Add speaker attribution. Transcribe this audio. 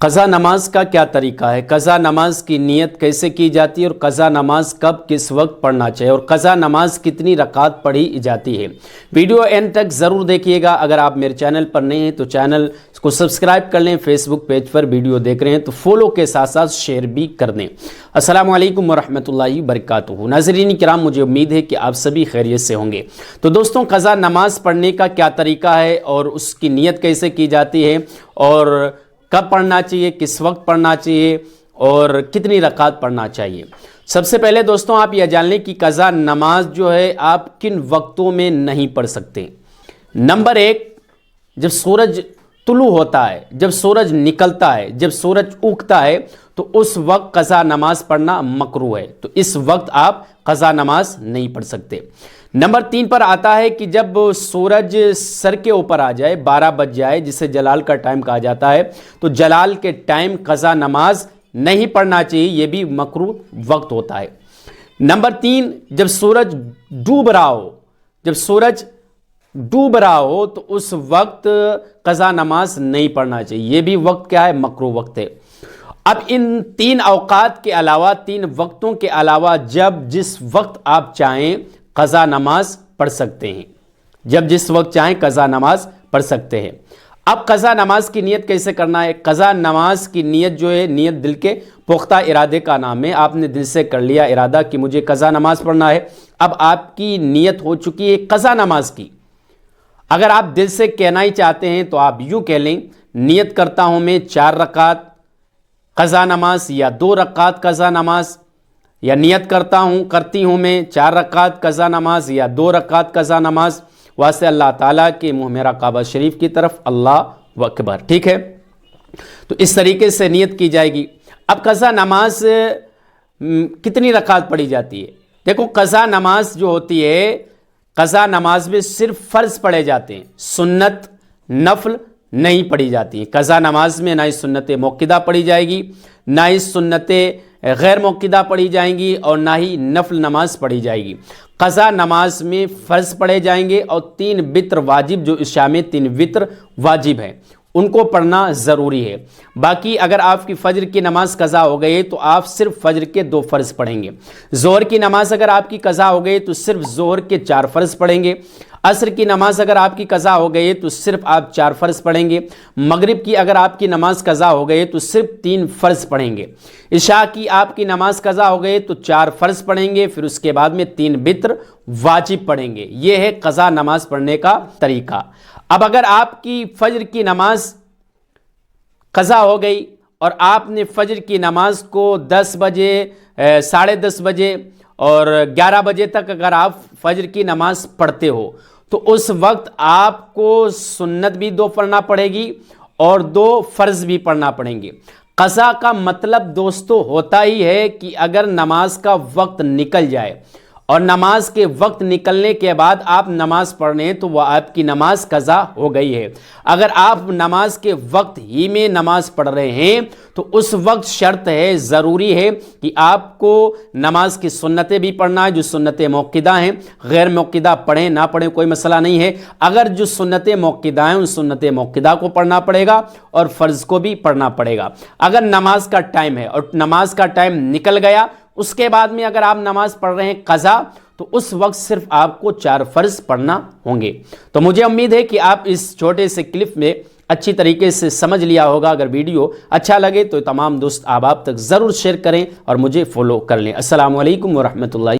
Speaker 1: قضا نماز کا کیا طریقہ ہے؟ قضا نماز کی نیت کیسے کی جاتی ہے اور قضا نماز کب کس وقت پڑھنا چاہیے اور قضا نماز کتنی رکعات پڑھی جاتی ہے؟ ویڈیو اینڈ تک ضرور دیکھیے گا۔ اگر آپ میرے چینل پر نئے ہیں تو چینل کو سبسکرائب کر لیں، فیس بک پیج پر ویڈیو دیکھ رہے ہیں تو فالو کے ساتھ ساتھ شیئر بھی کر دیں۔ السلام علیکم ورحمۃ اللہ وبرکاتہ۔ ناظرین کرام، مجھے امید ہے کہ آپ سبھی خیریت سے ہوں گے۔ تو دوستوں، قضا نماز پڑھنے کا کیا طریقہ ہے اور اس کی نیت کیسے کی جاتی ہے اور کب پڑھنا چاہیے، کس وقت پڑھنا چاہیے اور کتنی رکعات پڑھنا چاہیے؟ سب سے پہلے دوستوں آپ یہ جان لیں کہ قضا نماز جو ہے آپ کن وقتوں میں نہیں پڑھ سکتے۔ نمبر ایک، جب سورج طلوع ہوتا ہے، جب سورج نکلتا ہے، جب سورج اگتا ہے تو اس وقت قضا نماز پڑھنا مکروہ ہے، تو اس وقت آپ قضا نماز نہیں پڑھ سکتے۔ نمبر 3 پر آتا ہے کہ جب سورج سر کے اوپر آ جائے، 12 بج جائے، جسے جلال کا ٹائم کہا جاتا ہے، تو جلال کے ٹائم قضا نماز نہیں پڑھنا چاہیے، یہ بھی مکروہ وقت ہوتا ہے۔ نمبر 3، جب سورج ڈوب رہا ہو، جب سورج ڈوب رہا ہو تو اس وقت قضا نماز نہیں پڑھنا چاہیے، یہ بھی وقت کیا ہے؟ مکروہ وقت ہے۔ اب ان 3 اوقات کے علاوہ، 3 وقتوں کے علاوہ جب جس وقت آپ چاہیں قضا نماز پڑھ سکتے ہیں، جب جس وقت چاہیں قضا نماز پڑھ سکتے ہیں۔ اب قضا نماز کی نیت کیسے کرنا ہے؟ قضا نماز کی نیت جو ہے، نیت دل کے پختہ ارادے کا نام ہے۔ آپ نے دل سے کر لیا ارادہ کہ مجھے قضا نماز پڑھنا ہے، اب آپ کی نیت ہو چکی ہے قضا نماز کی۔ اگر آپ دل سے کہنا ہی چاہتے ہیں تو آپ یوں کہہ لیں، نیت کرتا ہوں میں 4 رکعت قضا نماز یا 2 رکعت قضا نماز، یا نیت کرتی ہوں میں 4 رکعت قضا نماز یا 2 رکعت قضا نماز، واسطے اللہ تعالیٰ کے منہ میرا کعبہ شریف کی طرف، اللہ اکبر۔ ٹھیک ہے، تو اس طریقے سے نیت کی جائے گی۔ اب قضا نماز کتنی رکعت پڑھی جاتی ہے؟ دیکھو، قضا نماز جو ہوتی ہے، قضا نماز میں صرف فرض پڑھے جاتے ہیں، سنت نفل نہیں پڑھی جاتی ہیں۔ قضا نماز میں نہ ہی سنت موقدہ پڑھی جائے گی، نہ ہی سنت غیر موقدہ پڑھی جائیں گی اور نہ ہی نفل نماز پڑھی جائے گی۔ قضا نماز میں فرض پڑھے جائیں گے اور 3 وتر واجب، جو عشاء میں 3 وتر واجب ہیں، ان کو پڑھنا ضروری ہے۔ باقی اگر آپ کی فجر کی نماز قضا ہو گئی تو آپ صرف فجر کے 2 فرض پڑھیں گے۔ ظہر کی نماز اگر آپ کی قضا ہو گئی تو صرف ظہر کے 4 فرض پڑھیں گے۔ عصر کی نماز اگر آپ کی قضا ہو گئی تو صرف آپ 4 فرض پڑھیں گے۔ مغرب کی اگر آپ کی نماز قضا ہو گئی تو صرف 3 فرض پڑھیں گے۔ عشاء کی آپ کی نماز قضا ہو گئی تو 4 فرض پڑھیں گے، پھر اس کے بعد میں 3 وتر واجب پڑھیں گے۔ یہ ہے قضا نماز پڑھنے کا طریقہ۔ اب اگر آپ کی فجر کی نماز قضا ہو گئی اور آپ نے فجر کی نماز کو 10 بجے، 10:30 بجے اور 11 بجے تک اگر آپ فجر کی نماز پڑھتے ہو تو اس وقت آپ کو سنت بھی 2 پڑھنا پڑے گی اور 2 فرض بھی پڑھنا پڑیں گے۔ قضا کا مطلب دوستو ہوتا ہی ہے کہ اگر نماز کا وقت نکل جائے اور نماز کے وقت نکلنے کے بعد آپ نماز پڑھ رہے ہیں تو وہ آپ کی نماز قضا ہو گئی ہے۔ اگر آپ نماز کے وقت ہی میں نماز پڑھ رہے ہیں تو اس وقت شرط ہے، ضروری ہے کہ آپ کو نماز کی سنتیں بھی پڑھنا ہے، جو سنت موقدہ ہیں۔ غیر موقدہ پڑھیں نہ پڑھیں کوئی مسئلہ نہیں ہے، اگر جو سنت موقدہ ہیں ان سنت موقدہ کو پڑھنا پڑے گا اور فرض کو بھی پڑھنا پڑے گا۔ اگر نماز کا ٹائم ہے اور نماز کا ٹائم نکل گیا، اس کے بعد میں اگر آپ نماز پڑھ رہے ہیں قضا، تو اس وقت صرف آپ کو 4 فرض پڑھنا ہوں گے۔ تو مجھے امید ہے کہ آپ اس چھوٹے سے کلپ میں اچھی طریقے سے سمجھ لیا ہوگا۔ اگر ویڈیو اچھا لگے تو تمام دوست آپ تک ضرور شیئر کریں اور مجھے فالو کر لیں۔ السلام علیکم ورحمۃ اللہ۔